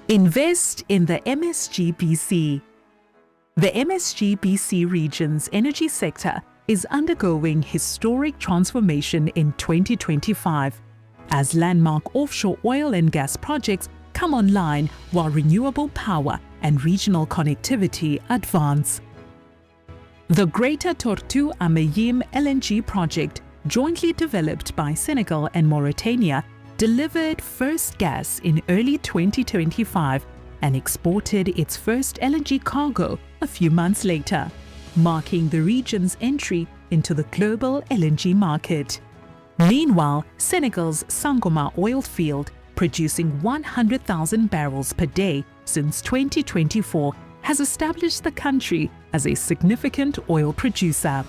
Invest in the MSGBC. The MSGBC region's energy sector is undergoing historic transformation in 2025 as landmark offshore oil and gas projects come online while renewable power and regional connectivity advance. The Greater Tortue Ahmeyim LNG project, jointly developed by Senegal and Mauritania, delivered first gas in early 2025 and exported its first LNG cargo a few months later, marking the region's entry into the global LNG market. Meanwhile, Senegal's Sangoma oil field, producing 100,000 barrels per day since 2024, has established the country as a significant oil producer.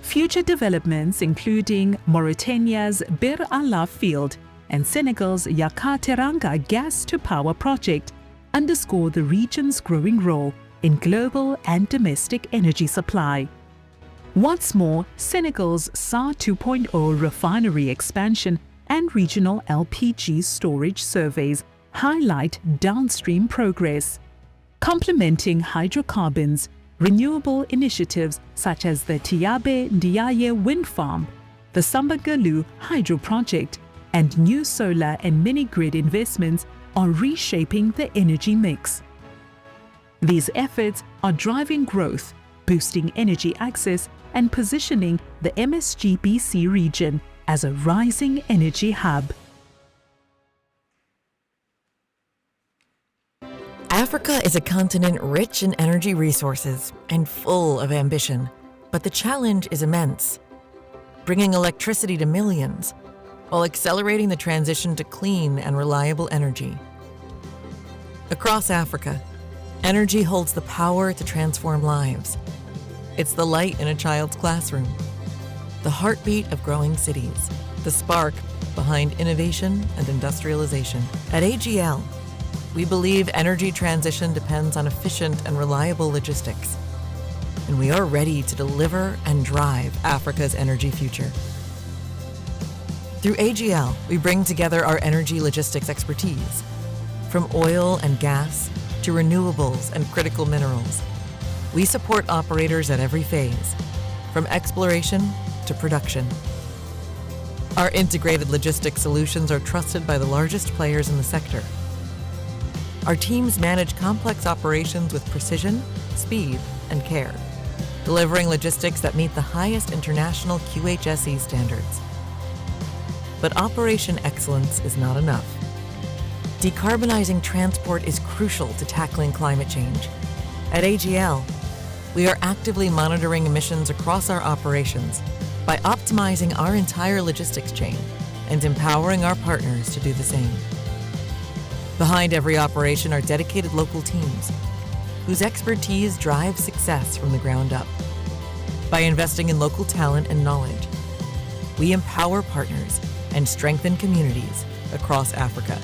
Future developments, including Mauritania's Bir Allah field and Senegal's Yakaar-Teranga gas-to-power project, underscore the region's growing role in global and domestic energy supply. What's more, Senegal's SAR 2.0 refinery expansion and regional LPG storage surveys highlight downstream progress. Complementing hydrocarbons, renewable initiatives such as the Tiabe Ndiaye wind farm, the Sambagaloo hydro project, and new solar and mini-grid investments are reshaping the energy mix. These efforts are driving growth, boosting energy access, and positioning the MSGBC region as a rising energy hub. Africa is a continent rich in energy resources and full of ambition, but the challenge is immense. Bringing electricity to millions, while accelerating the transition to clean and reliable energy. Across Africa, energy holds the power to transform lives. It's the light in a child's classroom, the heartbeat of growing cities, the spark behind innovation and industrialization. At AGL, we believe energy transition depends on efficient and reliable logistics, and we are ready to deliver and drive Africa's energy future. Through AGL, we bring together our energy logistics expertise, from oil and gas to renewables and critical minerals. We support operators at every phase, from exploration to production. Our integrated logistics solutions are trusted by the largest players in the sector. Our teams manage complex operations with precision, speed, and care, delivering logistics that meet the highest international QHSE standards. But operation excellence is not enough. Decarbonizing transport is crucial to tackling climate change. At AGL, we are actively monitoring emissions across our operations by optimizing our entire logistics chain and empowering our partners to do the same. Behind every operation are dedicated local teams whose expertise drives success from the ground up. By investing in local talent and knowledge, we empower partners and strengthen communities across Africa.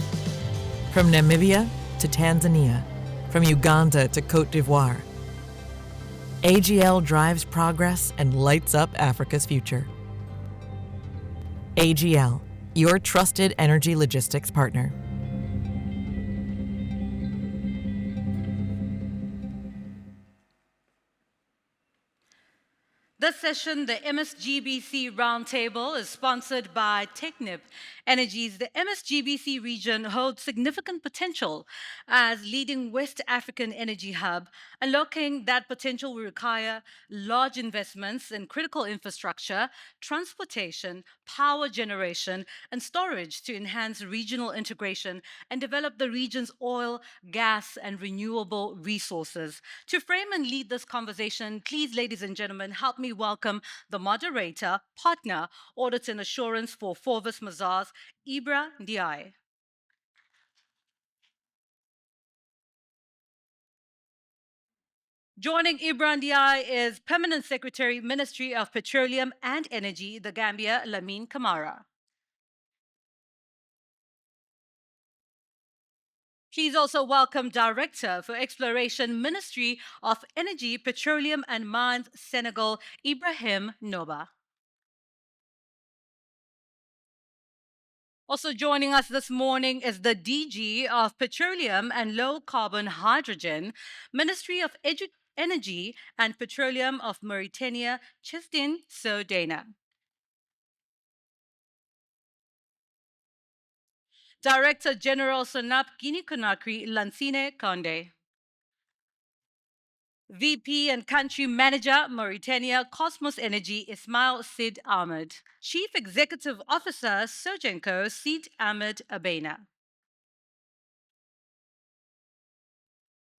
From Namibia to Tanzania, from Uganda to Côte d'Ivoire, AGL drives progress and lights up Africa's future. AGL, your trusted energy logistics partner. This session, the MSGBC Roundtable, is sponsored by Technip Energies. The MSGBC region holds significant potential as leading West African energy hub. Unlocking that potential will require large investments in critical infrastructure, transportation, power generation, and storage to enhance regional integration and develop the region's oil, gas, and renewable resources. To frame and lead this conversation, please, ladies and gentlemen, help me welcome the moderator, partner, audit and assurance for Forvis Mazars, Ibra Ndiaye. Joining Ibra Ndiaye is Permanent Secretary, Ministry of Petroleum and Energy, the Gambia, Lamine Camara. Please also welcome Director for Exploration, Ministry of Energy, Petroleum and Mines, Senegal, Ibrahim Noba. Also joining us this morning is the DG of Petroleum and Low Carbon Hydrogen, Ministry of Energy and Petroleum of Mauritania, Chistin Sodena. Director General Sonap Guinea-Conakry, Lansine Conde. VP and Country Manager, Mauritania, Kosmos Energy, Ismail Sid Ahmed. Chief Executive Officer, Sogenco, Sid Ahmed Abena.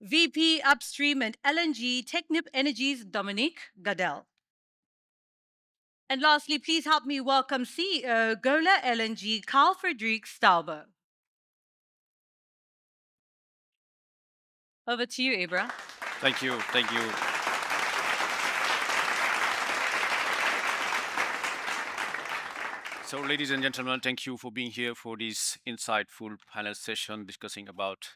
VP Upstream and LNG, Technip Energies, Dominique Gadel. And lastly, please help me welcome CEO, Gola LNG, Carl Frederick Stauber. Over to you, Ibra. Thank you. Thank you. So, ladies and gentlemen, thank you for being here for this insightful panel session discussing about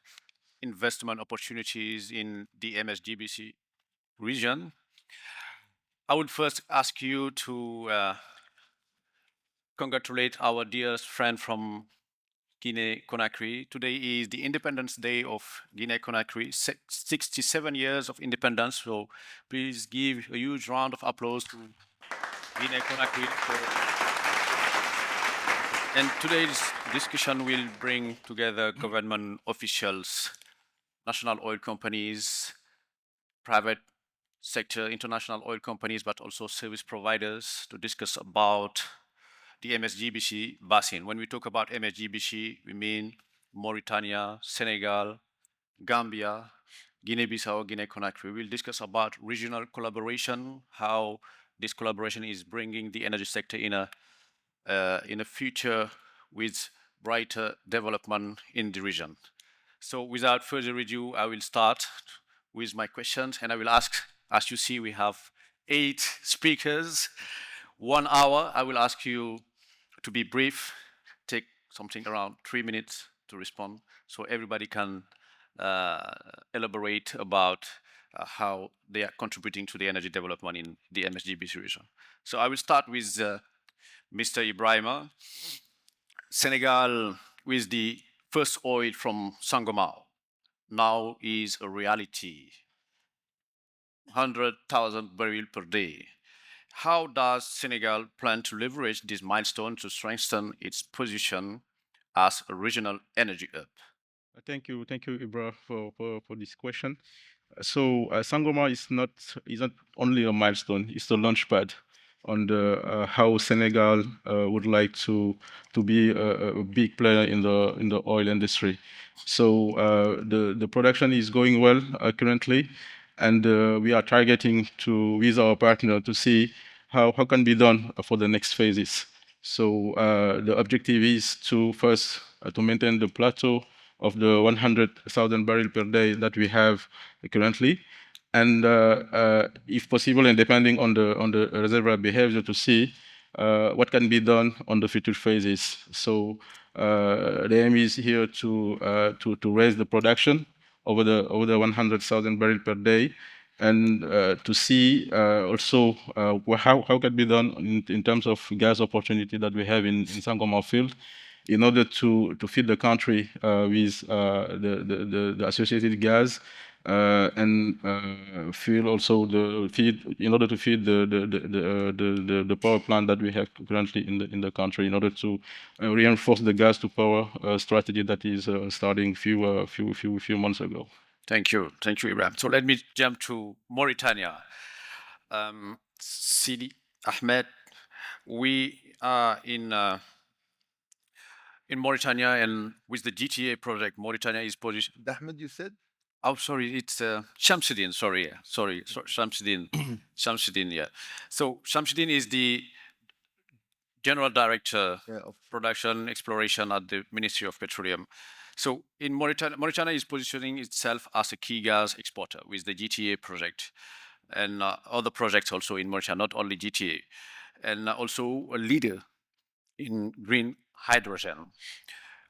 investment opportunities in the MSGBC region. I would first ask you to congratulate our dearest friend from Guinea-Conakry. Today is the Independence Day of Guinea-Conakry, 67 years of independence. So please give a huge round of applause to Guinea-Conakry. And today's discussion will bring together government officials, national oil companies, private sector, international oil companies, but also service providers to discuss about the MSGBC Basin. When we talk about MSGBC, we mean Mauritania, Senegal, Gambia, Guinea-Bissau, Guinea-Conakry. We'll discuss about regional collaboration, how this collaboration is bringing the energy sector in a future with brighter development in the region. So without further ado, I will start with my questions, and I will ask, as you see, we have 8 speakers, 1 hour. I will ask you to be brief, take something around 3 minutes to respond, so everybody can elaborate about how they are contributing to the energy development in the MSGBC region. So I will start with Mr. Ibrahima. Senegal, with the first oil from Sangomar, now is a reality, 100,000 barrels per day. How does Senegal plan to leverage this milestone to strengthen its position as a regional energy hub? Thank you, Ibra, for this question. So Sangomar is not only a milestone; it's the launchpad on the how Senegal would like to be a big player in the oil industry. So the production is going well currently, and we are targeting to with our partner to see how can be done for the next phases. So the objective is to first to maintain the plateau of the 100,000 barrels per day that we have currently, and if possible, and depending on the reservoir behavior, to see what can be done on the future phases. So the aim is here to raise the production over the 100,000 barrels per day, and to see also how can be done in terms of gas opportunity that we have in Sangomar field, in order to feed the country with the associated gas, and fuel also the feed, in order to feed the power plant that we have currently in the country, in order to reinforce the gas to power strategy that is starting few months ago. Thank you, Ibrahim. So let me jump to Mauritania. Sidi Ahmed, we are in Mauritania, and with the GTA project, Mauritania is positioned. Ahmed, you said? Oh, sorry, it's Shamsuddin. Sorry, Shamsuddin. Shamsuddin, yeah. So Shamsuddin is the General Director of Production Exploration at the Ministry of Petroleum. So in Mauritania is positioning itself as a key gas exporter with the GTA project and other projects also in Mauritania, not only GTA, and also a leader in green hydrogen.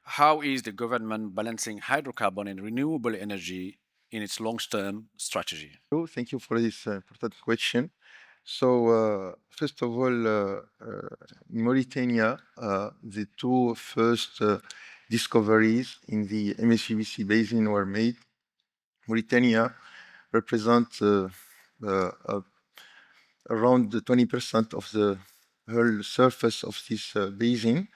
How is the government balancing hydrocarbon and renewable energy in its long-term strategy? Thank you for this important question. So, first of all, in Mauritania, the two first discoveries in the MSGBC Basin were made. Mauritania represents around 20% of the whole surface of this basin.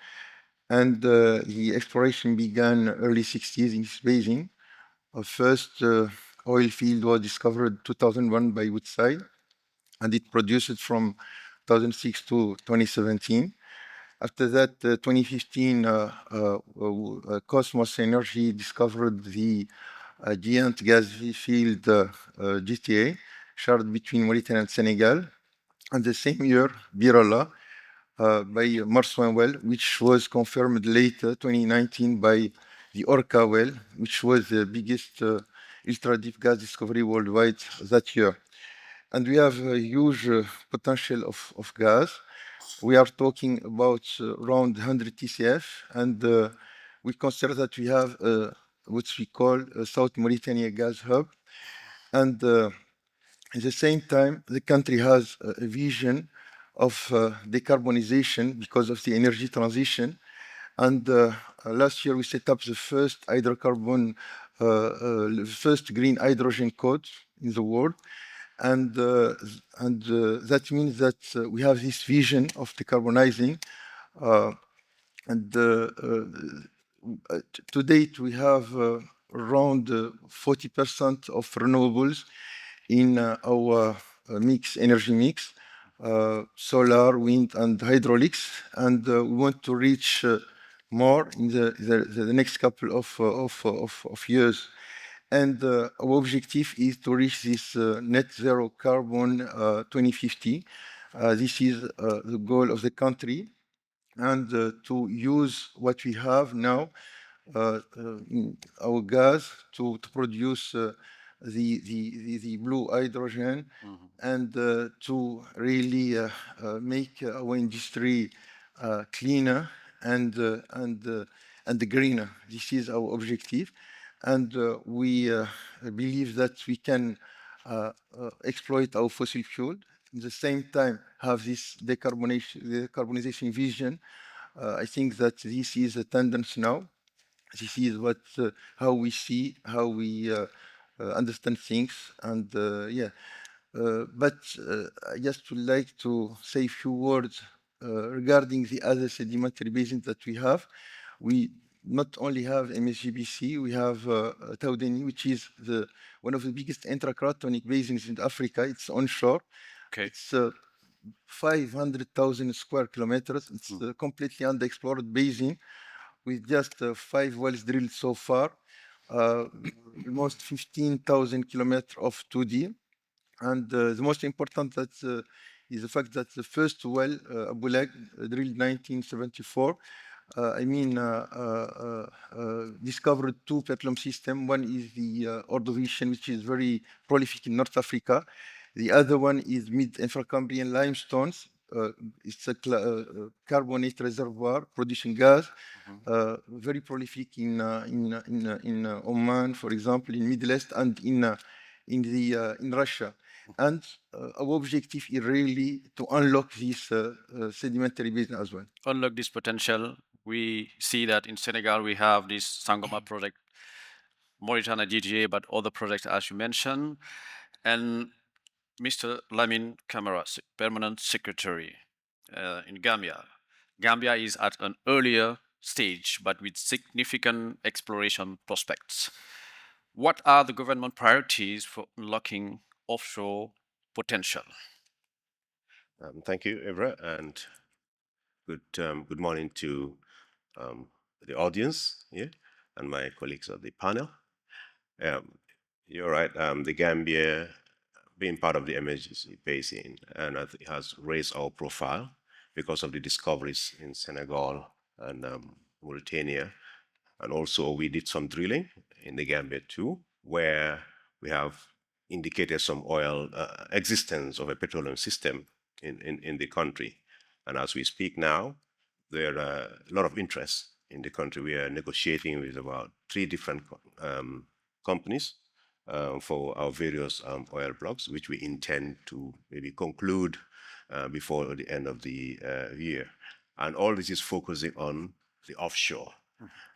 And the exploration began early 60s in this basin. Our first oil field was discovered 2001 by Woodside, and it produced from 2006 to 2017. After that, 2015, Kosmos Energy discovered the giant gas field GTA, shared between Mauritania and Senegal. And the same year, Birala, by Marsouin well, which was confirmed later, 2019, by the Orca well, which was the biggest ultra-deep gas discovery worldwide that year. And we have a huge potential of gas. We are talking about around 100 TCF, and we consider that we have what we call a South Mauritania gas hub. And at the same time, the country has a vision of decarbonization because of the energy transition. And last year, we set up the first hydrocarbon, first green hydrogen code in the world. And that means that we have this vision of decarbonizing. To date, we have around 40% of renewables in our energy mix, solar, wind, and hydraulics. And we want to reach more in the next couple of years. And our objective is to reach this net zero carbon 2050. This is the goal of the country. And to use what we have now, our gas, to produce the blue hydrogen, and to really make our industry cleaner and greener. This is our objective. And we believe that we can exploit our fossil fuel, at the same time have this decarbonization vision. I think that this is a tendency now. This is what how we see, how we understand things, and but I just would like to say a few words regarding the other sedimentary basins that we have. We not only have MSGBC, we have Taoudeni, which is one of the biggest intracratonic basins in Africa. It's onshore. Okay. It's 500,000 square kilometers. It's a completely underexplored basin with just 5 wells drilled so far, almost 15,000 kilometers of 2D. And the most important is the fact that the first well, Abu Lag, drilled 1974, discovered two petroleum systems. One is the Ordovician, which is very prolific in North Africa. The other one is mid-Infracambrian limestones. It's a carbonate reservoir producing gas, very prolific in Oman, for example, in Middle East, and in Russia. And our objective is really to unlock this sedimentary basin as well. Unlock this potential. We see that in Senegal we have this Sangoma project, Mauritania GTA, but other projects as you mentioned. And Mr. Lamine Camara, Permanent Secretary in Gambia. Gambia is at an earlier stage, but with significant exploration prospects. What are the government priorities for unlocking offshore potential? Thank you, Evra, and good morning to the audience here and my colleagues at the panel. You're right, the Gambia being part of the MSGBC Basin, and it has raised our profile because of the discoveries in Senegal and Mauritania. And also we did some drilling in the Gambia too, where we have indicated some oil existence of a petroleum system in the country. And as we speak now, there are a lot of interest in the country. We are negotiating with about 3 different companies for our various oil blocks, which we intend to maybe conclude before the end of the year. And all this is focusing on the offshore.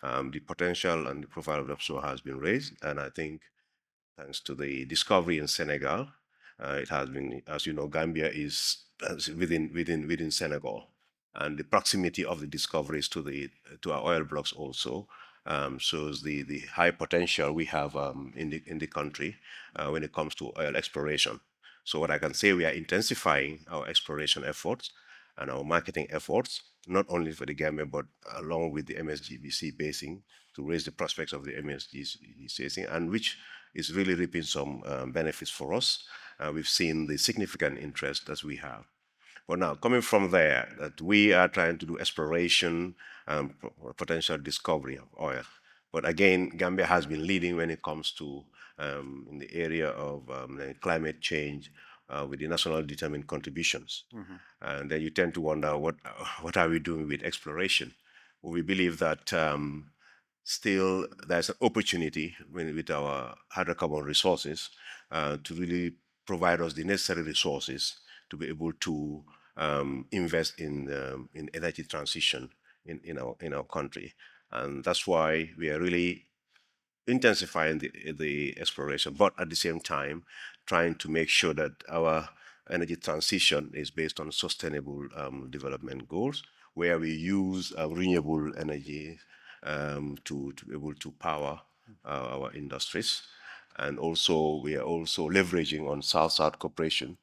The potential and the profile of the offshore has been raised, and I think thanks to the discovery in Senegal, it has been, as you know, Gambia is within Senegal, and the proximity of the discoveries to our oil blocks also shows the high potential we have in the country when it comes to oil exploration. So what I can say, we are intensifying our exploration efforts and our marketing efforts, not only for the Gambia, but along with the MSGBC Basin, to raise the prospects of the MSGBC Basin, and which is really reaping some benefits for us. We've seen the significant interest that we have. But now, coming from there, that we are trying to do exploration, potential discovery of oil. But again, Gambia has been leading when it comes to in the area of climate change with the national determined contributions. And then you tend to wonder, what are we doing with exploration? Well, we believe that still there's an opportunity with our hydrocarbon resources to really provide us the necessary resources to be able to invest in energy transition in our country. And that's why we are really intensifying the exploration, but at the same time, trying to make sure that our energy transition is based on sustainable development goals, where we use renewable energy to be able to power our industries. And also, we are also leveraging on South-South cooperation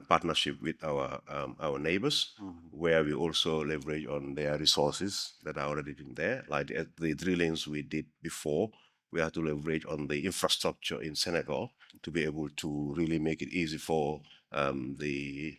partnership with our neighbors, where we also leverage on their resources that are already been there, like the drillings we did before. We have to leverage on the infrastructure in Senegal to be able to really make it easy for the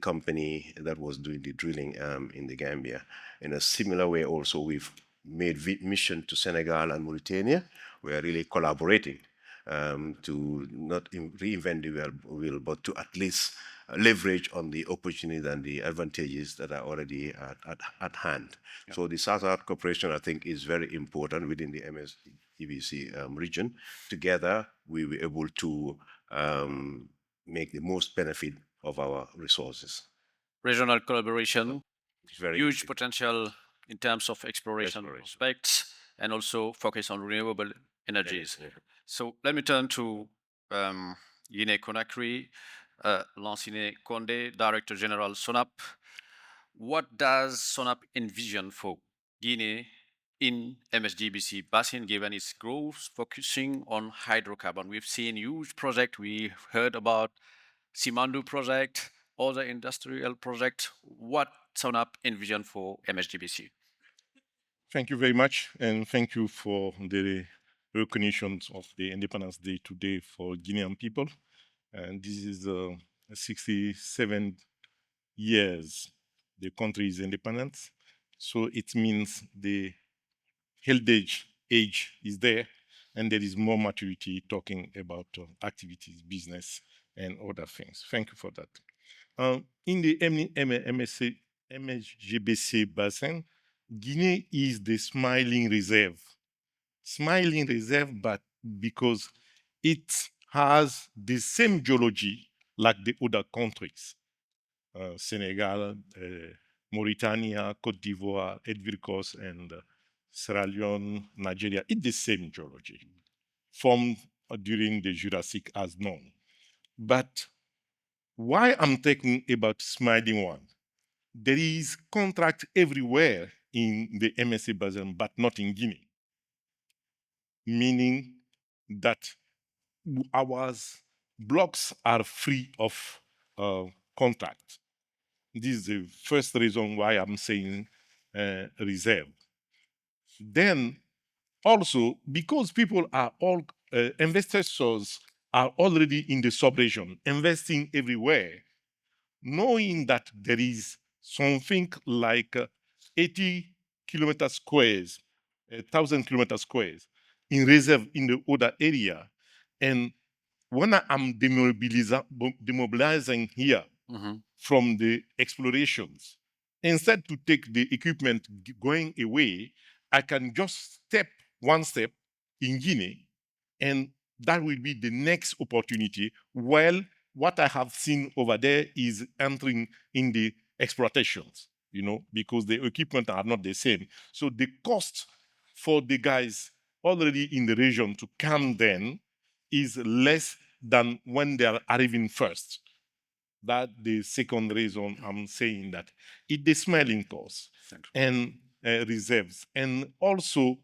company that was doing the drilling in the Gambia. In a similar way, also, we've made mission to Senegal and Mauritania. We are really collaborating to not reinvent the wheel, but to at least leverage on the opportunities and the advantages that are already at hand. Yeah. So the South-South cooperation, I think, is very important within the MSGBC region. Together, we were able to make the most benefit of our resources. Regional collaboration, very huge potential in terms of exploration prospects, and also focus on renewable energies. Yeah. So let me turn to Guinea-Conakry, Lansine Condé, Director General SONAP. What does SONAP envision for Guinea in MSGBC Basin, given its growth focusing on hydrocarbon? We've seen huge projects. We heard about Simandu project, other industrial projects. What SONAP envision for MSGBC? Thank you very much, and thank you for the recognition of the Independence Day today for Guinean people. And this is 67 years the country is independent. So it means the heritage age is there, and there is more maturity talking about activities, business, and other things. Thank you for that. In the MSGBC Basin, Guinea is the smiling reserve. Smiling reserve, but because it has the same geology like the other countries. Senegal, Mauritania, Côte d'Ivoire, Ivory Coast, and Sierra Leone, Nigeria. It's the same geology formed during the Jurassic as known. But why I'm talking about smiling one? There is contract everywhere in the MSA Basin, but not in Guinea. Meaning that our blocks are free of contract. This is the first reason why I'm saying reserve. Then also, because people are all, investors are already in the sub-region, investing everywhere, knowing that there is something like 80 kilometer squares, 1,000 kilometer squares in reserve in the other area. And when I'm demobilizing here from the explorations, instead to take the equipment going away, I can just step one step in Guinea and that will be the next opportunity. Well, what I have seen over there is entering in the exploitations, because the equipment are not the same. So the cost for the guys already in the region to come then is less than when they are arriving first. That's the second reason I'm saying that. It's the smelling cost and reserves. And also,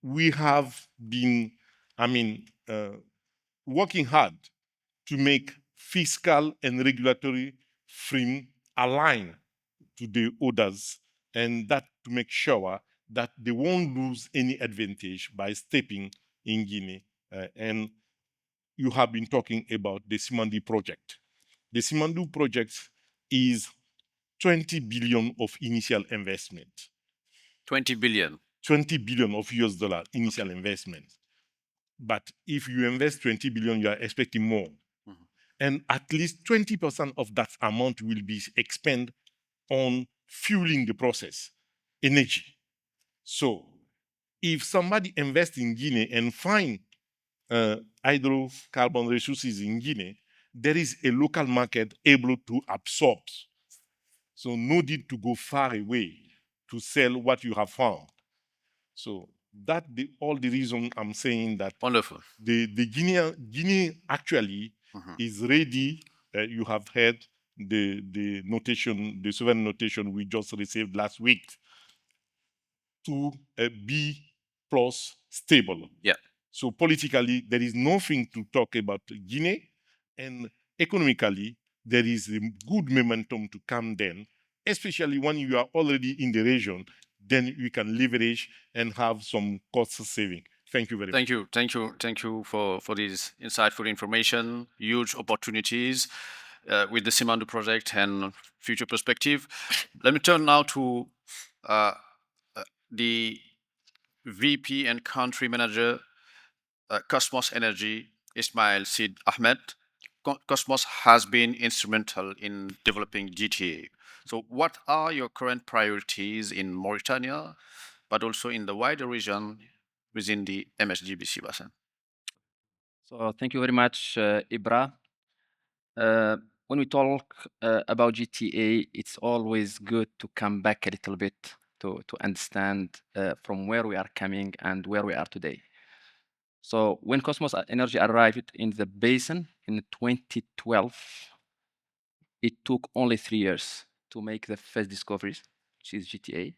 we have been, working hard to make fiscal and regulatory frame align to the others, and that to make sure that they won't lose any advantage by stepping in Guinea. And you have been talking about the Simandou project. The Simandou project is 20 billion of initial investment. 20 billion. 20 billion of US dollar initial investment. But if you invest 20 billion, you are expecting more. And at least 20% of that amount will be expended on fueling the process, energy. So if somebody invests in Guinea and find hydrocarbon resources in Guinea, there is a local market able to absorb. So no need to go far away to sell what you have found. So that all the reason I'm saying that. Wonderful. The Guinea actually is ready. You have heard the notation, the sovereign notation we just received last week, to be plus stable. Yeah. So politically, there is nothing to talk about Guinea, and economically, there is a good momentum to come then, especially when you are already in the region, then you can leverage and have some cost saving. Thank you very much. Thank you for this insightful information, huge opportunities with the Simandou project and future perspective. Let me turn now to the VP and country manager, Kosmos Energy, Ismail Sid Ahmed. Kosmos has been instrumental in developing GTA. So what are your current priorities in Mauritania, but also in the wider region within the MSGBC Basin? So thank you very much, Ibra. When we talk about GTA, it's always good to come back a little bit to understand from where we are coming and where we are today. So when Kosmos Energy arrived in the basin in 2012, it took only 3 years to make the first discoveries, which is GTA,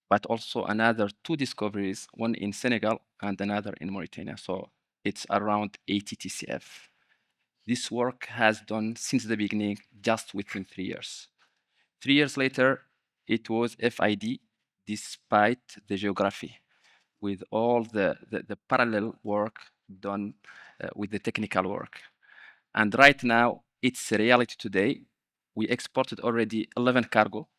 but also another 2 discoveries, one in Senegal and another in Mauritania. So it's around 80 TCF. This work has done since the beginning, just within 3 years. 3 years later, it was FID, despite the geography, with all the parallel work done with the technical work. And right now, it's a reality today. We exported already 11 cargo,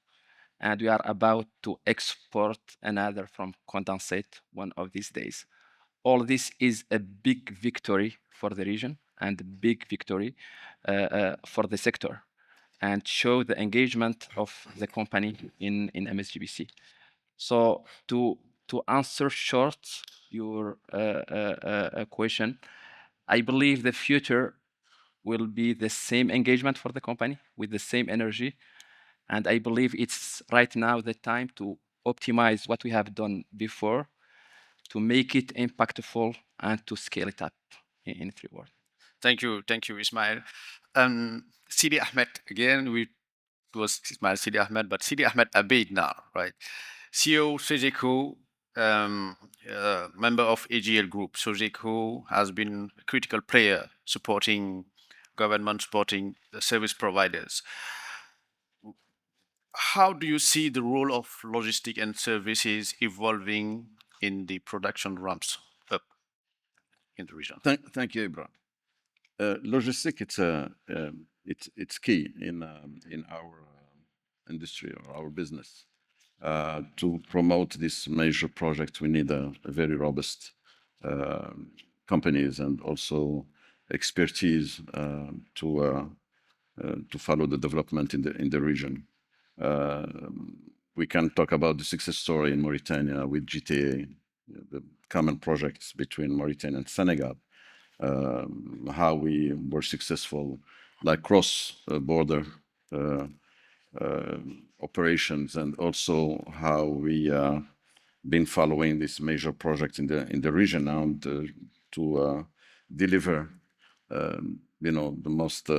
and we are about to export another from condensate one of these days. All this is a big victory for the region and a big victory for the sector, and show the engagement of the company in MSGBC. So to answer short your question, I believe the future will be the same engagement for the company with the same energy. And I believe it's right now the time to optimize what we have done before, to make it impactful and to scale it up in 3 words. Thank you, Ismail. Sidi Ahmed, again, it was Ismail Sid Ahmed, but Sidi Ahmed Abeid now, right? CEO Sogeco, member of AGL Group. Sogeco has been a critical player supporting government, supporting the service providers. How do you see the role of logistics and services evolving in the production ramps up in the region? Thank you, Ibra. Logistics, it's key in our industry or our business. To promote this major project, we need a very robust companies and also expertise to follow the development in the region. We can talk about the success story in Mauritania with GTA, the common projects between Mauritania and Senegal. how we were successful, like cross-border operations, and also how we been following this major project in the region now to deliver, the most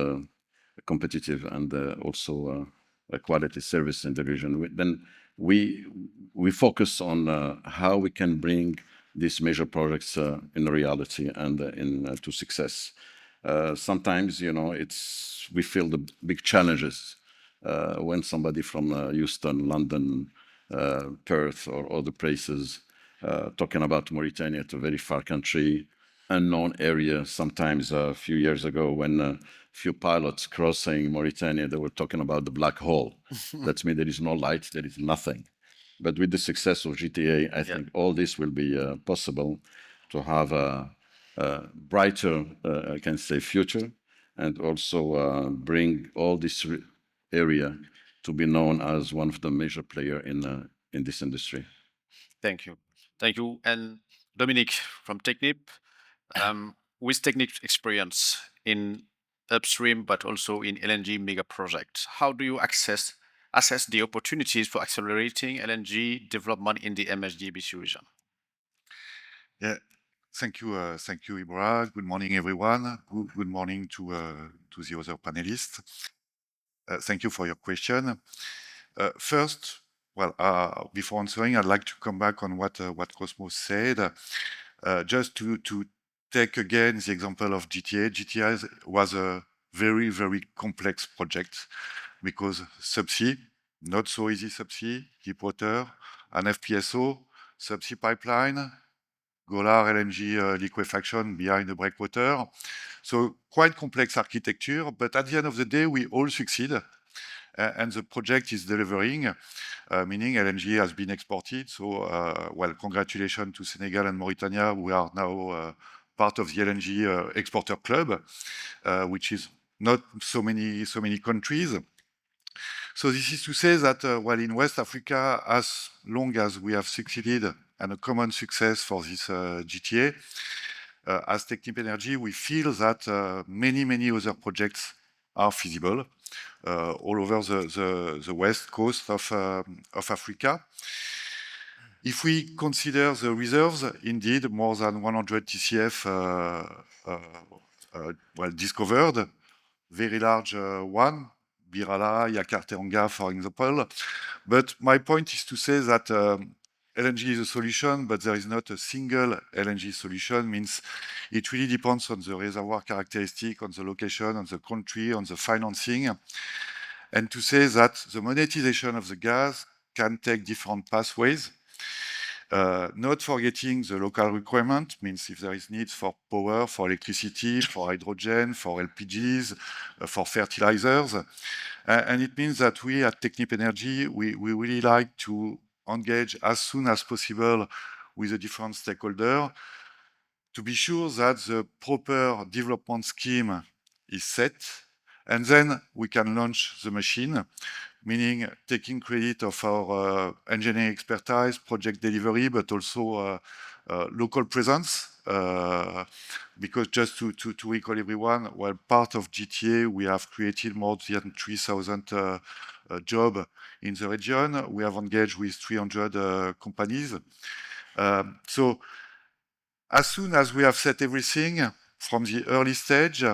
competitive and also a quality service in the region. Then we focus on how we can bring these major projects in reality and to success. Sometimes, we feel the big challenges when somebody from Houston, London, Perth, or other places talking about Mauritania, it's a very far country, unknown area. Sometimes a few years ago, when a few pilots crossing Mauritania, they were talking about the black hole. That means there is no light, there is nothing. But with the success of GTA, I think all this will be possible to have a brighter, I can say, future, and also bring all this area to be known as one of the major players in this industry. Thank you. Thank you. And Dominique from Technip, with Technip's experience in upstream, but also in LNG mega projects, how do you assess the opportunities for accelerating LNG development in the MSGBC region? Yeah, thank you, Ibra. Good morning, everyone. Good morning to the other panelists. Thank you for your question. First, before answering, I'd like to come back on what Kosmos said. Just to take again the example of GTA. GTA was a very, very complex project because subsea, not so easy subsea, deep water, an FPSO, subsea pipeline, Golar LNG liquefaction behind the breakwater. So quite complex architecture, but at the end of the day, we all succeed. And the project is delivering, meaning LNG has been exported. So, congratulations to Senegal and Mauritania. We are now part of the LNG exporter club, which is not so many countries. So this is to say that, in West Africa, as long as we have succeeded and a common success for this GTA, as Technip Energy, we feel that many other projects are feasible all over the west coast of Africa. If we consider the reserves, indeed, more than 100 TCF discovered, very large one, Birala, Yakarteanga, for example. But my point is to say that LNG is a solution, but there is not a single LNG solution. Means it really depends on the reservoir characteristic, on the location, on the country, on the financing. And to say that the monetization of the gas can take different pathways. Not forgetting the local requirement, means if there is needs for power, for electricity, for hydrogen, for LPGs, for fertilizers. And it means that we at Technip Energy, we really like to engage as soon as possible with the different stakeholders to be sure that the proper development scheme is set, and then we can launch the machine, meaning taking credit of our engineering expertise, project delivery, but also local presence. Because just to recall everyone, while part of GTA, we have created more than 3,000 jobs in the region. We have engaged with 300 companies. So as soon as we have set everything from the early stage,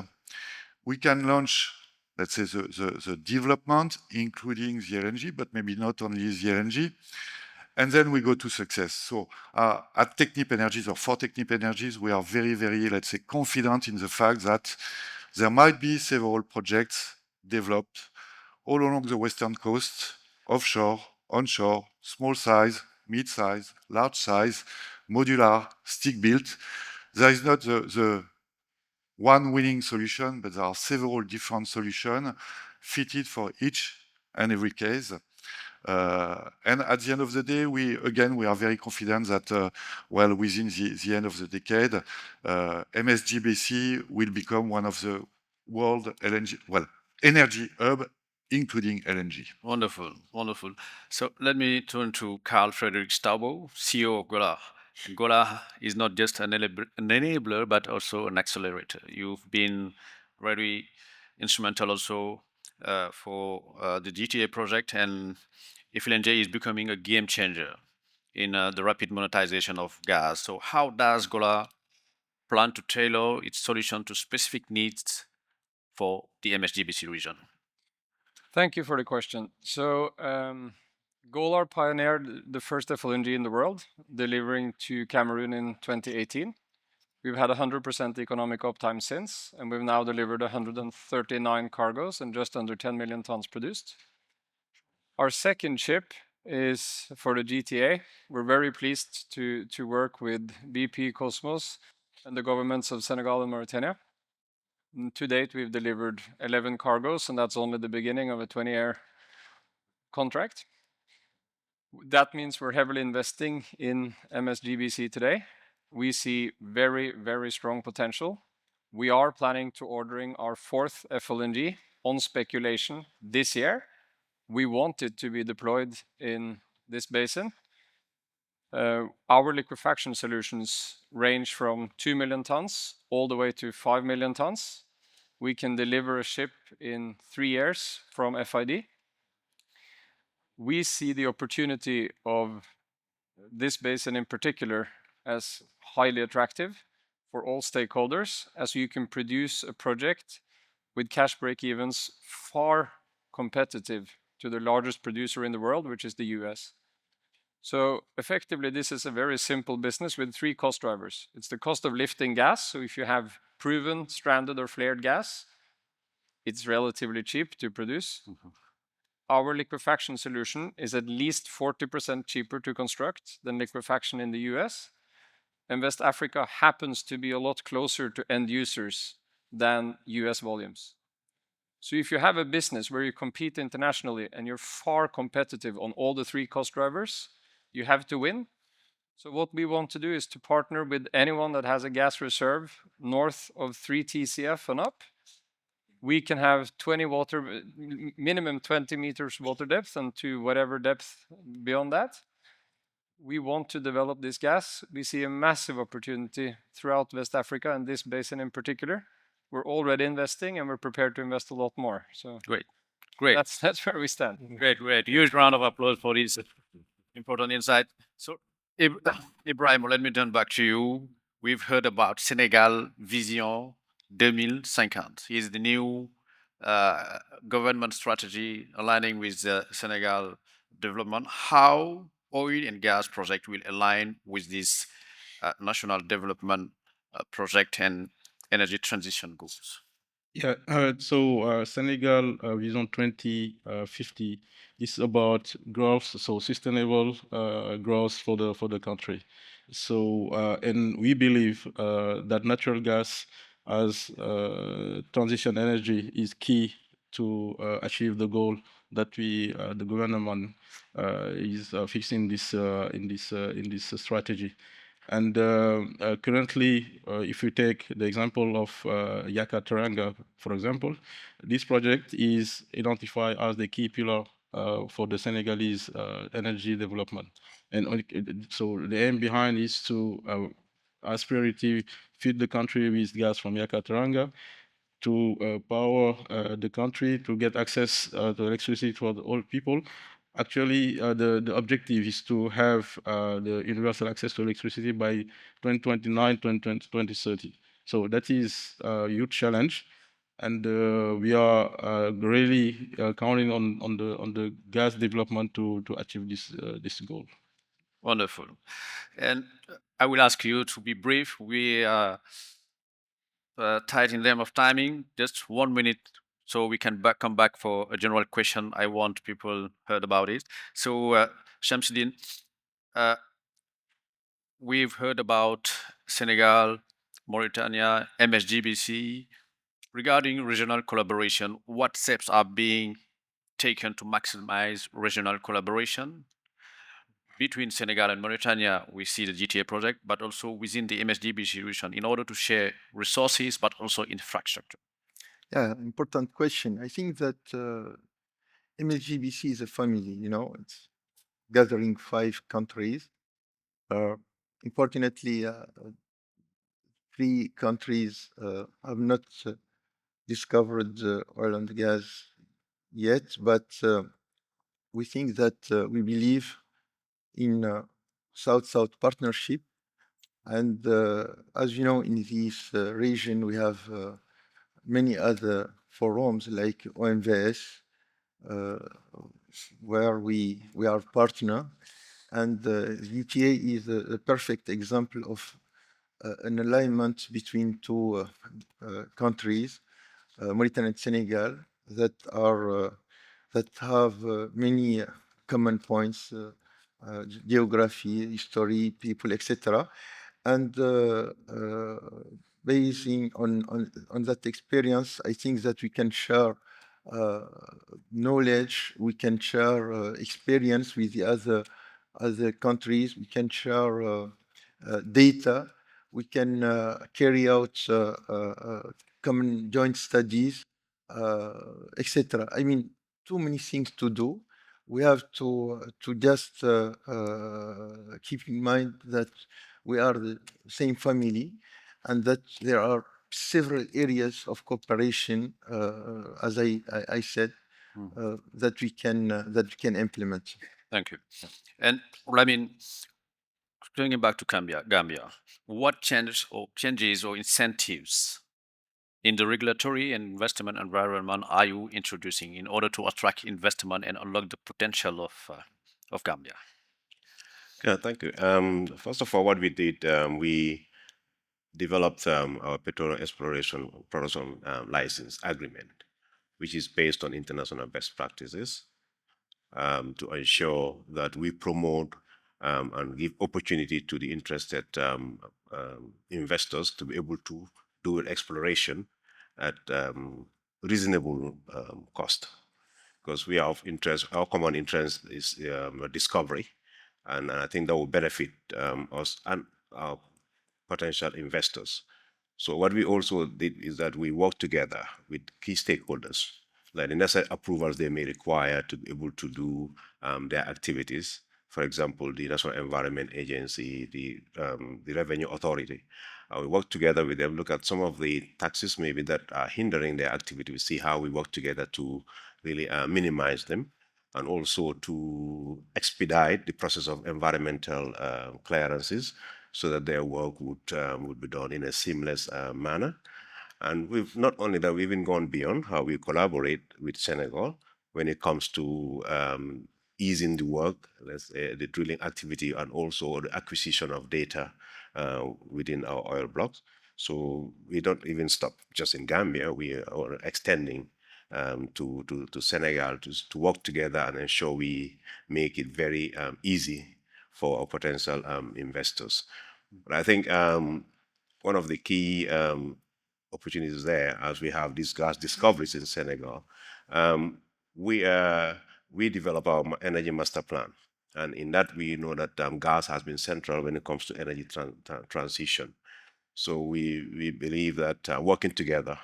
we can launch, let's say, the development, including the LNG, but maybe not only the LNG. And then we go to success. So at Technip Energies, or for Technip Energies, we are very, very, let's say, confident in the fact that there might be several projects developed all along the western coast, offshore, onshore, small size, mid-size, large size, modular, stick-built. There is not the one winning solution, but there are several different solutions fitted for each and every case. And at the end of the day, we are very confident that, within the end of the decade, MSGBC will become one of the world energy hub, including LNG. Wonderful, wonderful. So let me turn to Carl Frederick Staubo, CEO of Golar. Gola is not just an enabler, but also an accelerator. You've been very instrumental also for the GTA project, and FLNG is becoming a game changer in the rapid monetization of gas. So how does Gola plan to tailor its solution to specific needs for the MSGBC region? Thank you for the question. So Golar pioneered the first FLNG in the world, delivering to Cameroon in 2018. We've had 100% economic uptime since, and we've now delivered 139 cargoes and just under 10 million tons produced. Our second ship is for the GTA. We're very pleased to work with BP, Kosmos, and the governments of Senegal and Mauritania. And to date, we've delivered 11 cargoes, and that's only the beginning of a 20-year contract. That means we're heavily investing in MSGBC today. We see very, very strong potential. We are planning to ordering our fourth FLNG on speculation this year. We want it to be deployed in this basin. Our liquefaction solutions range from 2 million tons all the way to 5 million tons. We can deliver a ship in 3 years from FID. We see the opportunity of this basin in particular as highly attractive for all stakeholders, as you can produce a project with cash break-evens far competitive to the largest producer in the world, which is the US. So effectively, this is a very simple business with 3 cost drivers. It's the cost of lifting gas. So if you have proven stranded or flared gas, it's relatively cheap to produce. Our liquefaction solution is at least 40% cheaper to construct than liquefaction in the US. And West Africa happens to be a lot closer to end users than US volumes. So if you have a business where you compete internationally and you're far competitive on all the 3 cost drivers, you have to win. So what we want to do is to partner with anyone that has a gas reserve north of 3 TCF and up. We can have minimum 20 meters water depth and to whatever depth beyond that. We want to develop this gas. We see a massive opportunity throughout West Africa and this basin in particular. We're already investing and we're prepared to invest a lot more. So Great. That's where we stand. Great. Huge round of applause for this important insight. So, Ibrahim, let me turn back to you. We've heard about Senegal Vision 2050. Is the new government strategy aligning with Senegal development? How oil and gas project will align with this national development project and energy transition goals? Yeah, so Senegal Vision 2050 is about growth, so sustainable growth for the country. So and we believe that natural gas as transition energy is key to achieve the goal that the government is fixing in this strategy. And currently, if we take the example of Yakateranga, for example, this project is identified as the key pillar for the Senegalese energy development. And so the aim behind is to, as priority, feed the country with gas from Yakateranga, to power the country, to get access to electricity for all people. Actually, the objective is to have the universal access to electricity by 2029, 2030. So that is a huge challenge. And we are really counting on the gas development to achieve this goal. Wonderful. And I will ask you to be brief. We are tight in terms of timing, just 1 minute, so we can come back for a general question. I want people heard about it. So Shamsuddin, we've heard about Senegal, Mauritania, MSGBC. Regarding regional collaboration, what steps are being taken to maximize regional collaboration? Between Senegal and Mauritania, we see the GTA project, but also within the MSGBC region in order to share resources, but also infrastructure. Yeah, important question. I think that MSGBC is a family, it's gathering 5 countries. Unfortunately, 3 countries have not discovered oil and gas yet, but we think that we believe in South-South partnership. And as you know, in this region, we have many other forums like OMVS, where we are partner. And UTA is a perfect example of an alignment between 2 countries, Mauritania and Senegal, that have many common points, geography, history, people, etc. And basing on that experience, I think that we can share knowledge, we can share experience with the other countries, we can share data, we can carry out common joint studies, etc. I mean, too many things to do. We have to just keep in mind that we are the same family, and that there are several areas of cooperation, as I said, that we can implement. Thank you. And I mean, bringing back to Gambia, what changes or incentives in the regulatory and investment environment are you introducing in order to attract investment and unlock the potential of Gambia? Yeah, thank you. First of all, what we did, we developed our petroleum exploration production license agreement, which is based on international best practices, to ensure that we promote and give opportunity to the interested investors to be able to do exploration at reasonable cost. Because we are of interest, our common interest is discovery, and I think that will benefit us and our potential investors. So what we also did is that we worked together with key stakeholders, like the necessary approvals they may require to be able to do their activities. For example, the National Environment Agency, the Revenue Authority. We work together with them, look at some of the taxes maybe that are hindering their activity. We see how we work together to really minimize them, and also to expedite the process of environmental clearances, so that their work would be done in a seamless manner. And we've not only that, we've even gone beyond how we collaborate with Senegal when it comes to easing the work, let's say the drilling activity, and also the acquisition of data within our oil blocks. So we don't even stop just in Gambia. We are extending to Senegal to work together and ensure we make it very easy for our potential investors. But I think one of the key opportunities there, as we have these gas discoveries in Senegal, we develop our energy master plan. And in that, we know that gas has been central when it comes to energy transition. So we believe that working together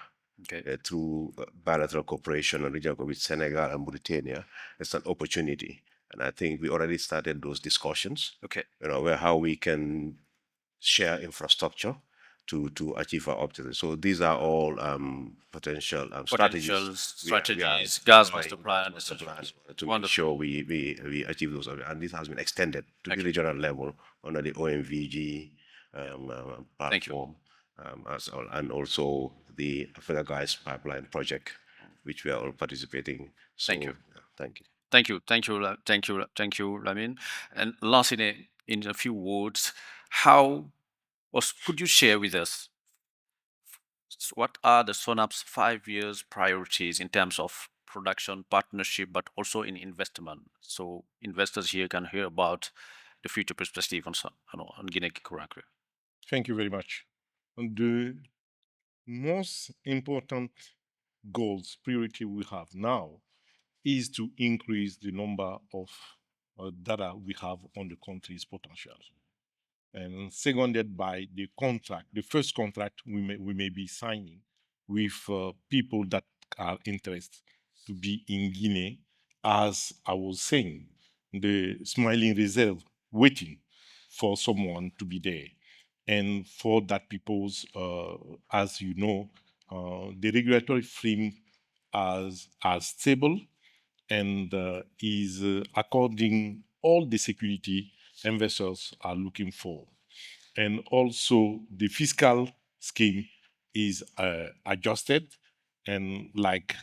through bilateral cooperation and regional with Senegal and Mauritania is an opportunity. And I think we already started those discussions. Where how we can share infrastructure to achieve our objectives. So these are all potential strategies. Gas master plan, to make sure we achieve those. And this has been extended to the regional level under the OMVG platform, and also the Africa Gas Pipeline project, which we are all participating. So, thank you. Thank you. Thank you, Lamin. And lastly, in a few words, could you share with us what are the SONAP's 5 years priorities in terms of production, partnership, but also in investment? So investors here can hear about the future perspective on Guinea-Conakry. Thank you very much. And the most important goals, priority we have now is to increase the number of data we have on the country's potential. And seconded by the contract, the first contract we may be signing with people that are interested to be in Guinea, as I was saying, the smiling reserve waiting for someone to be there. And for that purpose, as you know, the regulatory frame are stable and is according all the security investors are looking for. And also the fiscal scheme is adjusted, and like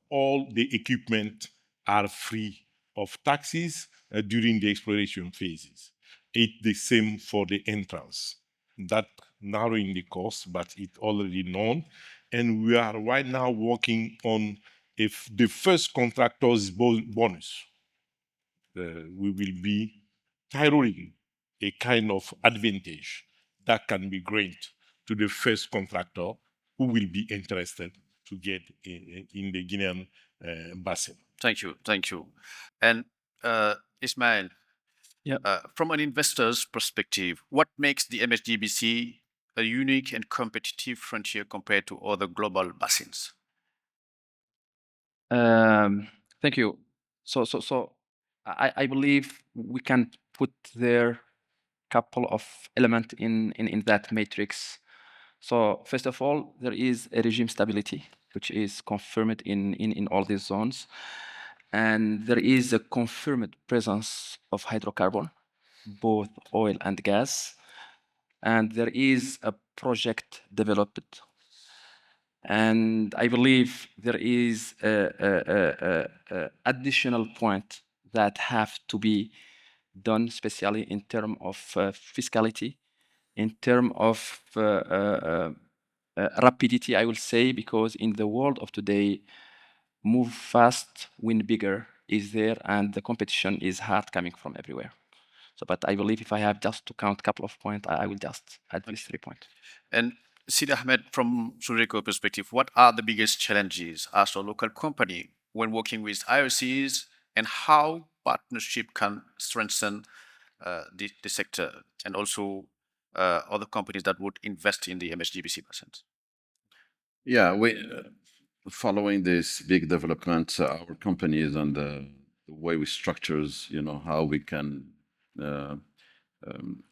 all the equipment are free of taxes during the exploration phases. It's the same for the entrance. That narrowing the cost, but it's already known. And we are right now working on if the first contractor's bonus, we will be tailoring a kind of advantage that can be granted to the first contractor who will be interested to get in the Guinean basin. Thank you, thank you. And Ismail, from an investor's perspective, what makes the MSGBC a unique and competitive frontier compared to other global basins? Thank you. So I believe we can put there couple of elements in that matrix. So first of all, there is a regime stability, which is confirmed in all these zones. And there is a confirmed presence of hydrocarbon, both oil and gas. And there is a project developed. And I believe there is a additional point that have to be done, especially in terms of fiscality, in terms of rapidity, I will say, because in the world of today, move fast, win bigger is there, and the competition is hard coming from everywhere. So, but I believe if I have just to count a couple of points, I will just add these 3 points. And Sid Ahmed, from Sureco perspective, what are the biggest challenges as a local company when working with IOCs, and how partnership can strengthen the sector, and also other companies that would invest in the MSGBC basins? Yeah, we following this big development, our companies and the way we structures, how we can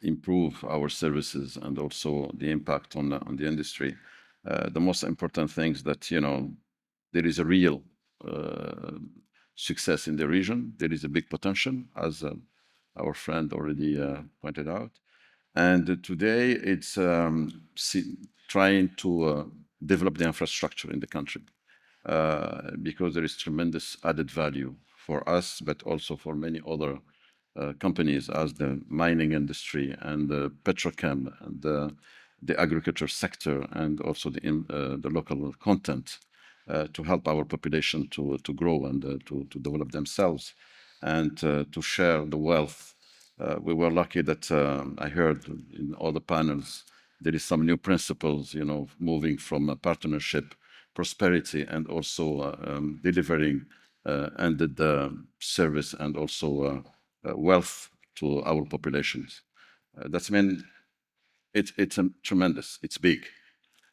improve our services and also the impact on the industry. The most important things that there is a real success in the region. There is a big potential, as our friend already pointed out. And today it's trying to develop the infrastructure in the country because there is tremendous added value for us, but also for many other companies as the mining industry and the petrochem and the agriculture sector, and also the local content to help our population to grow and to develop themselves and to share the wealth. We were lucky that I heard in all the panels there is some new principles, moving from a partnership, prosperity, and also delivering ended service and also wealth to our populations. That's it's tremendous. It's big,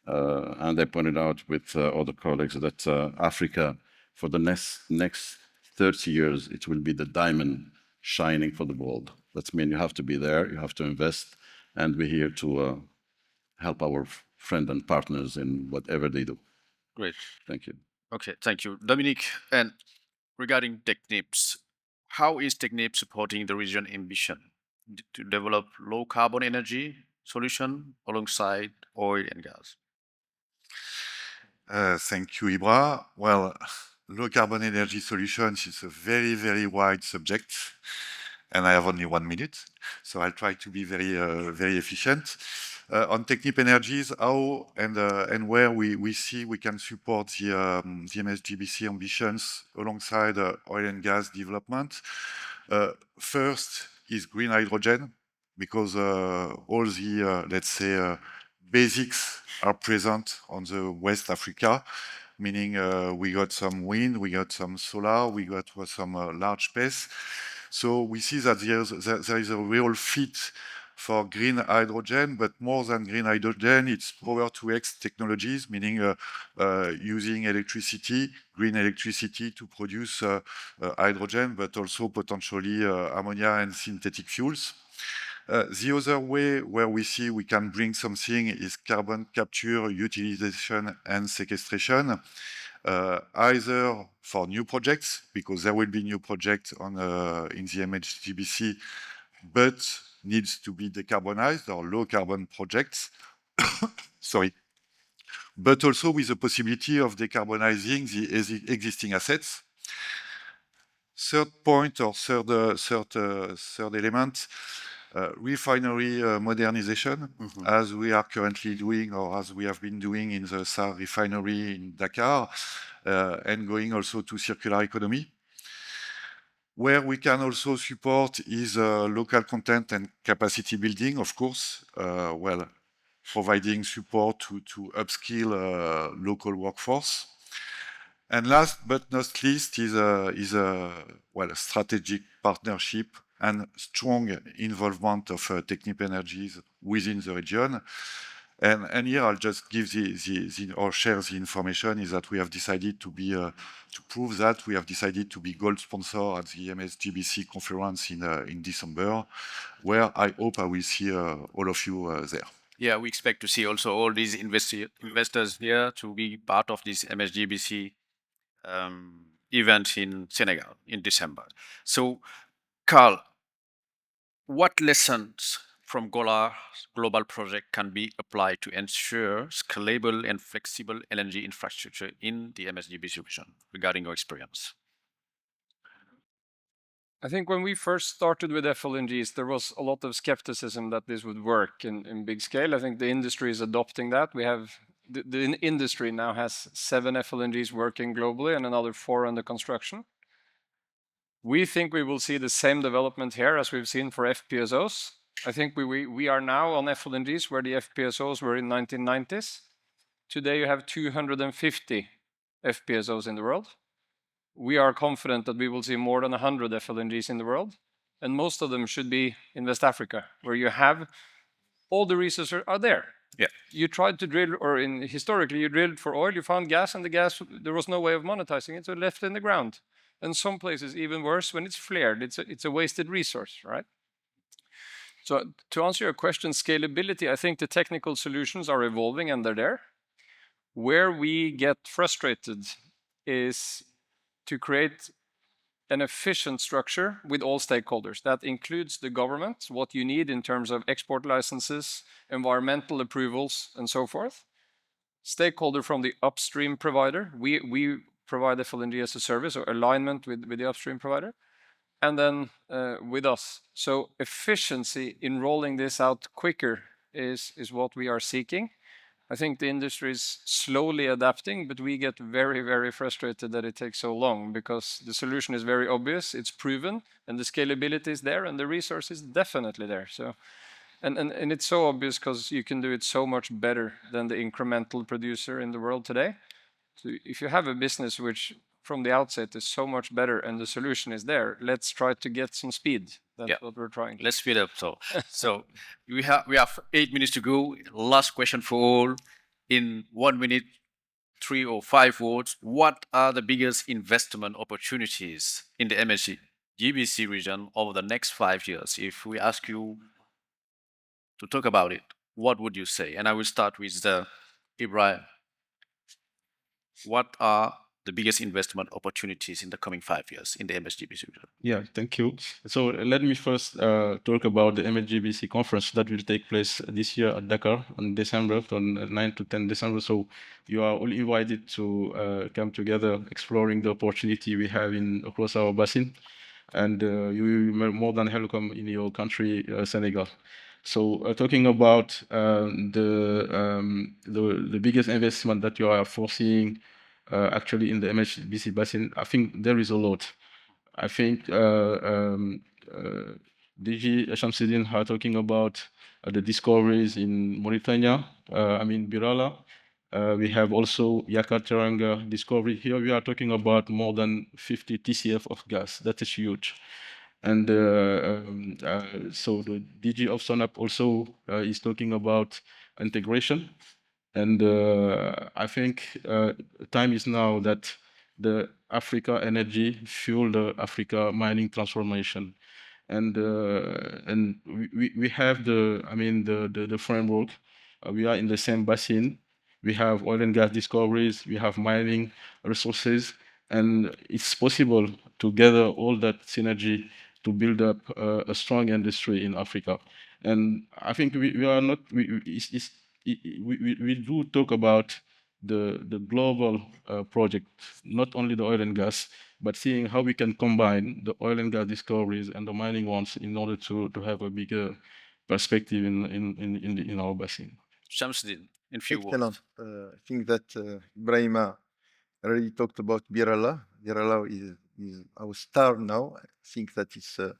and I pointed out with other colleagues that Africa, for the next 30 years, it will be the diamond shining for the world. That means you have to be there, you have to invest, and we're here to help our friends and partners in whatever they do. Great. Thank you. Okay, thank you. Dominique, and regarding Technips, how is Technip supporting the region ambition to develop low carbon energy solution alongside oil and gas? Thank you, Ibra. Well, low carbon energy solutions is a very, very wide subject, and I have only 1 minute, so I'll try to be very, very efficient. On Technip Energies, how and where we see we can support the MSGBC ambitions alongside oil and gas development. First is green hydrogen, because all the, let's say, basics are present on the West Africa, meaning we got some wind, we got some solar, we got some large space. So we see that there is a real fit for green hydrogen, but more than green hydrogen, it's power-to-X technologies, meaning using electricity, green electricity to produce hydrogen, but also potentially ammonia and synthetic fuels. The other way where we see we can bring something is carbon capture, utilization, and sequestration, either for new projects, because there will be new projects in the MSGBC, but needs to be decarbonized or low carbon projects. Sorry. But also with the possibility of decarbonizing the existing assets. Third point or third element, refinery modernization, as we are currently doing or as we have been doing in the SAR refinery in Dakar, and going also to circular economy. Where we can also support is local content and capacity building, of course, providing support to upskill local workforce. And last but not least is a strategic partnership and strong involvement of Technip Energies within the region. And here I'll just give or share the information is that we have decided to be to prove that we have decided to be gold sponsor at the MSGBC conference in December, where I hope I will see all of you there. Yeah, we expect to see also all these investors here to be part of this MSGBC event in Senegal in December. So, Carl, what lessons from Golar's global project can be applied to ensure scalable and flexible LNG infrastructure in the MSGBC region, regarding your experience? I think when we first started with FLNGs, there was a lot of skepticism that this would work in big scale. I think the industry is adopting that. We have the industry now has 7 FLNGs working globally and another 4 under construction. We think we will see the same development here as we've seen for FPSOs. I think we are now on FLNGs where the FPSOs were in 1990s. Today you have 250 FPSOs in the world. We are confident that we will see more than 100 FLNGs in the world, and most of them should be in West Africa, where you have all the resources are there. Yeah. You tried to drill, or historically you drilled for oil, you found gas, and the gas, there was no way of monetizing it, so it left in the ground. And some places even worse when it's flared. It's a wasted resource, right? So to answer your question, scalability, I think the technical solutions are evolving and they're there. Where we get frustrated is to create an efficient structure with all stakeholders. That includes the government, what you need in terms of export licenses, environmental approvals, and so forth. Stakeholder from the upstream provider. We provide FLNG as a service or alignment with the upstream provider. And then with us. So efficiency in rolling this out quicker is what we are seeking. I think the industry is slowly adapting, but we get very, very frustrated that it takes so long because the solution is very obvious, it's proven, and the scalability is there, and the resource is definitely there. So, and it's so obvious because you can do it so much better than the incremental producer in the world today. So if you have a business which from the outset is so much better and the solution is there, let's try to get some speed. That's what we're trying to. Let's speed up. So we have 8 minutes to go. Last question for all. In 1 minute, 3 or 5 words, what are the biggest investment opportunities in the MSGBC region over the next 5 years? If we ask you to talk about it, what would you say? And I will start with Ibrahim. What are the biggest investment opportunities in the coming 5 years in the MSGBC region? Yeah, thank you. So let me first talk about the MSGBC conference that will take place this year at Dakar on December, from 9 to 10 December. So you are all invited to come together exploring the opportunity we have across our basin. And you are more than welcome in your country, Senegal. So talking about the biggest investment that you are foreseeing actually in the MSGBC Basin, I think there is a lot. I think DG Shamsuddin are talking about the discoveries in Mauritania, Birala. We have also Yakaar-Teranga discovery. Here we are talking about more than 50 TCF of gas. That is huge. And so the DG of SONAP also is talking about integration. And I think time is now that the Africa energy fuel the Africa mining transformation. and we have the framework. We are in the same basin. We have oil and gas discoveries. We have mining resources, and it's possible to gather all that synergy to build up a strong industry in Africa. And I think we are not we do talk about the global project, not only the oil and gas, but seeing how we can combine the oil and gas discoveries and the mining ones in order to have a bigger perspective in our basin. Shamsuddin, in few Excellent. words. I think that Ibrahima already talked about Birala. Birala is our star now. I think that it's a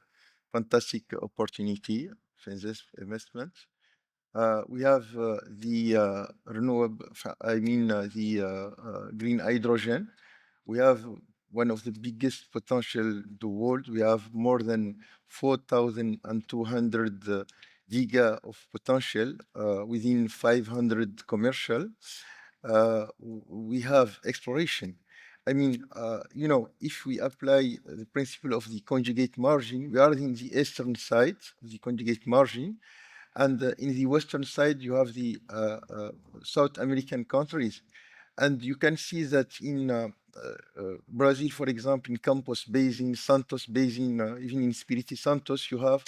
fantastic opportunity for this investment. We have the renewable, the green hydrogen. We have one of the biggest potential in the world. We have more than 4,200 giga of potential within 500 commercial. We have exploration. I mean, if we apply the principle of the conjugate margin, we are in the eastern side of the conjugate margin, and in the western side, you have the South American countries. And you can see that in Brazil, for example, in Campos Basin, Santos Basin, even in Espírito Santos, you have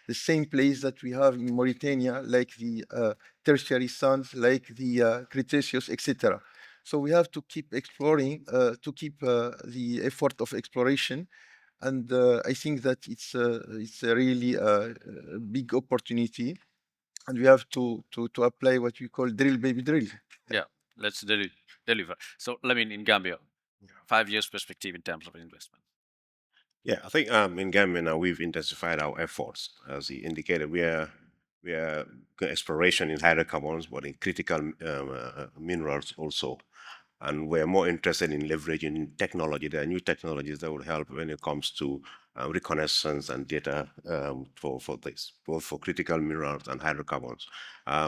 the same place that we have in Mauritania, like the tertiary sands, like the Cretaceous, etc. So we have to keep exploring, to keep the effort of exploration. And I think that it's a really big opportunity. And we have to apply what we call drill, baby, drill. Yeah, let's deliver. So, I mean, in Gambia, 5 years perspective in terms of investment. Yeah, I think in Gambia now we've intensified our efforts. As he indicated, we are exploration in hydrocarbons, but in critical minerals also. And we're more interested in leveraging technology. There are new technologies that will help when it comes to reconnaissance and data for this, both for critical minerals and hydrocarbons.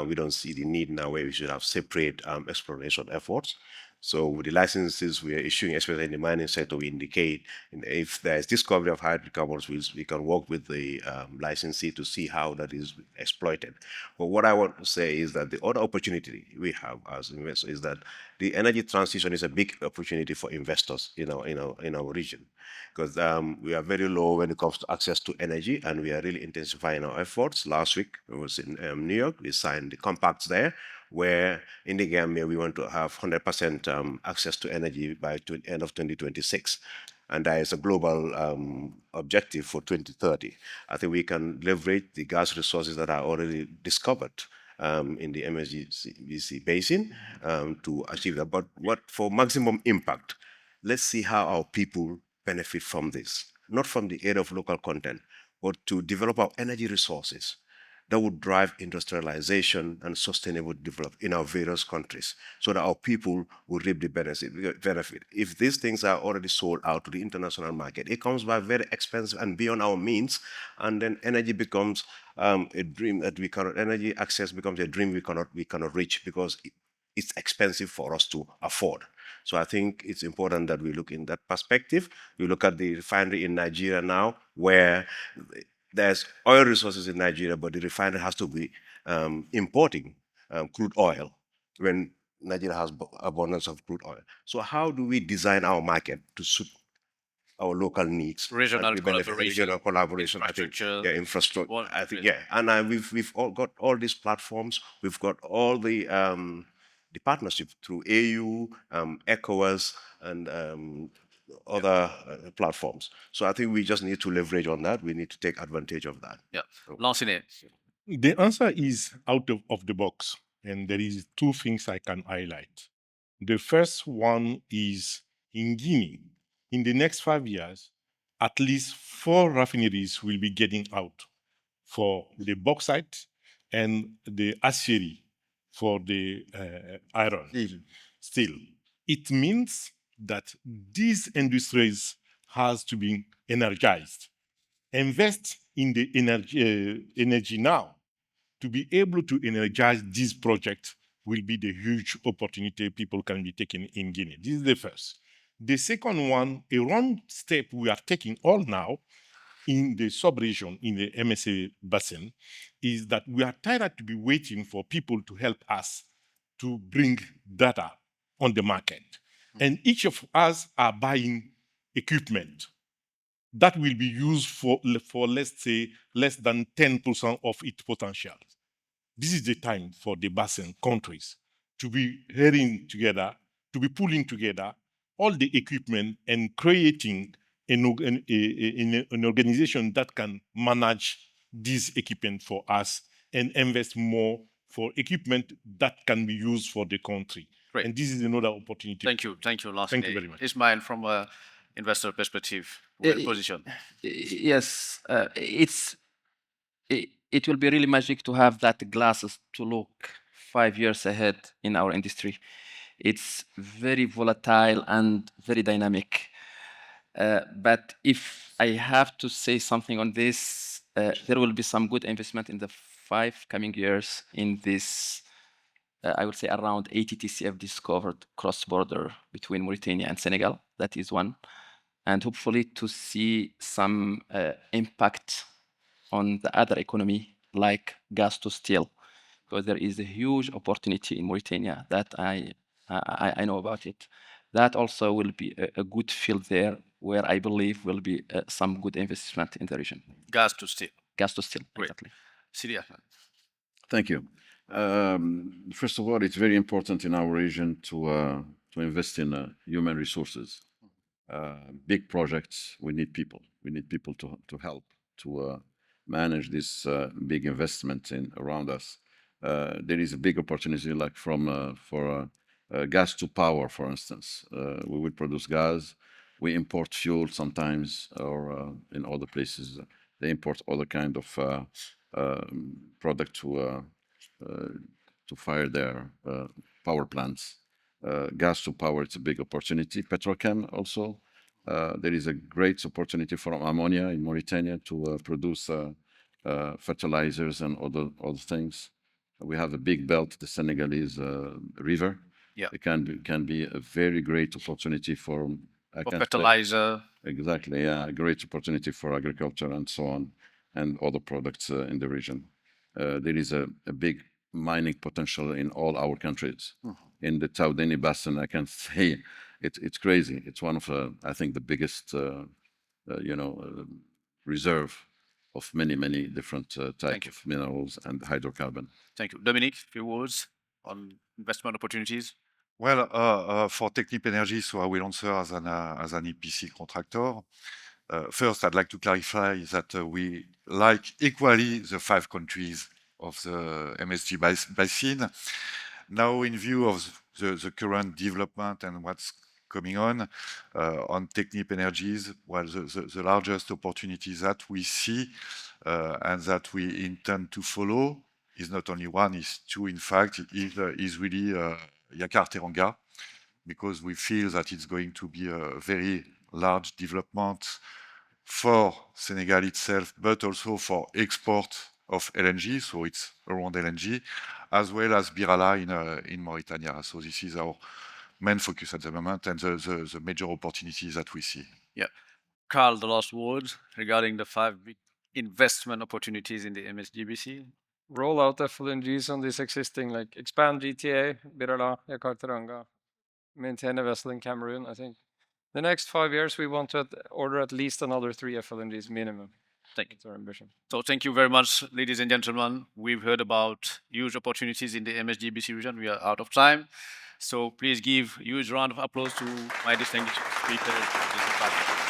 We don't see the need now where we should have separate exploration efforts. So with the licenses we are issuing, especially in the mining sector, we indicate if there is discovery of hydrocarbons, we can work with the licensee to see how that is exploited. But what I want to say is that the other opportunity we have as investors is that the energy transition is a big opportunity for investors in our region, because we are very low when it comes to access to energy, and we are really intensifying our efforts. Last week, I was in New York. We signed the compacts there, where in the Gambia we want to have 100% access to energy by end of 2026. And that is a global objective for 2030. I think we can leverage the gas resources that are already discovered in the MSGBC Basin to achieve that. But for maximum impact, let's see how our people benefit from this, not from the aid of local content, but to develop our energy resources that would drive industrialization and sustainable development in our various countries, so that our people will reap the benefit. If these things are already sold out to the international market, it comes by very expensive and beyond our means, and then energy becomes a dream that we cannot. Energy access becomes a dream we cannot reach, because it's expensive for us to afford. So I think it's important that we look in that perspective. We look at the refinery in Nigeria now, where there's oil resources in Nigeria, but the refinery has to be importing crude oil when Nigeria has abundance of crude oil. So how do we design our market to suit our local needs? Regional collaboration, I think, yeah, infrastructure. Well, I think, yeah, and we've all got all these platforms. We've got all the partnership through AU, ECOWAS, and other platforms. So I think we just need to leverage on that. We need to take advantage of that. Yeah, Lancine. The answer is out of the box, and there is two things I can highlight. The first one is in Guinea. In the next 5 years, at least 4 refineries will be getting out for the bauxite and the acieri for the iron, steel. It means that these industries has to be energized. Invest in the energy now to be able to energize this project will be the huge opportunity people can be taking in Guinea. This is the first. The second one, a wrong step we are taking all now, in the sub-region, in the MSA Basin, is that we are tired to be waiting for people to help us to bring data on the market. And each of us are buying equipment that will be used for let's say, less than 10% of its potential. This is the time for the basin countries to be heading together, to be pulling together all the equipment and creating an organization that can manage this equipment for us and invest more for equipment that can be used for the country. Great. And this is another opportunity. Thank you, Lars. Thank you very much. Ismail, from an investor perspective, position. Yes, it will be really magic to have that glasses to look 5 years ahead in our industry. It's very volatile and very dynamic. But if I have to say something on this, there will be some good investment in the 5 coming years in this, I would say around 80 TCF discovered cross-border between Mauritania and Senegal. That is one. And hopefully to see some impact on the other economy, like gas to steel, because there is a huge opportunity in Mauritania that I know about it. That also will be a good field there, where I believe will be some good investment in the region. Gas to steel. Gas to steel, Great. exactly. Sidi Ahmed. Thank you. First of all, it's very important in our region to invest in human resources. Big projects, we need people. We need people to help to manage this big investment around us. There is a big opportunity, like for gas to power, for instance. We will produce gas. We import fuel sometimes, or in other places they import other kind of product to fire their power plants. Gas to power, it's a big opportunity. Petrochem also. There is a great opportunity for ammonia in Mauritania to produce fertilizers and other things. We have a big belt, the Senegalese river. Yeah. It can be a very great opportunity for fertilizer. Exactly, yeah, a great opportunity for agriculture and so on, and other products in the region. There is a big mining potential in all our countries. In the Taoudeni Basin, I can say it's crazy. It's one of, I think, the biggest, reserve of many different types of minerals and hydrocarbon. Thank you. Dominique, a few words on investment opportunities? Well, for Technip Energy, so I will answer as an EPC contractor. First, I'd like to clarify that we like equally the 5 countries of the MSG Basin. Now, in view of the current development and what's coming on Technip Energies, well, the largest opportunities that we see and that we intend to follow is not only 1, is 2, in fact, is really Yakar-Teranga, because we feel that it's going to be a very large development for Senegal itself, but also for export of LNG, so it's around LNG, as well as Birala in Mauritania. So this is our main focus at the moment and the major opportunities that we see. Yeah. Carl, the last word regarding the 5 big investment opportunities in the MSGBC. Roll out FLNGs on this existing, like expand GTA, Birala, Yakar-Teranga, maintain a vessel in Cameroon. I think the next 5 years we want to order at least another 3 FLNGs minimum. Thank you. That's our ambition. So thank you very much, ladies and gentlemen. We've heard about huge opportunities in the MSGBC region. We are out of time. So please give a huge round of applause to my distinguished speakers.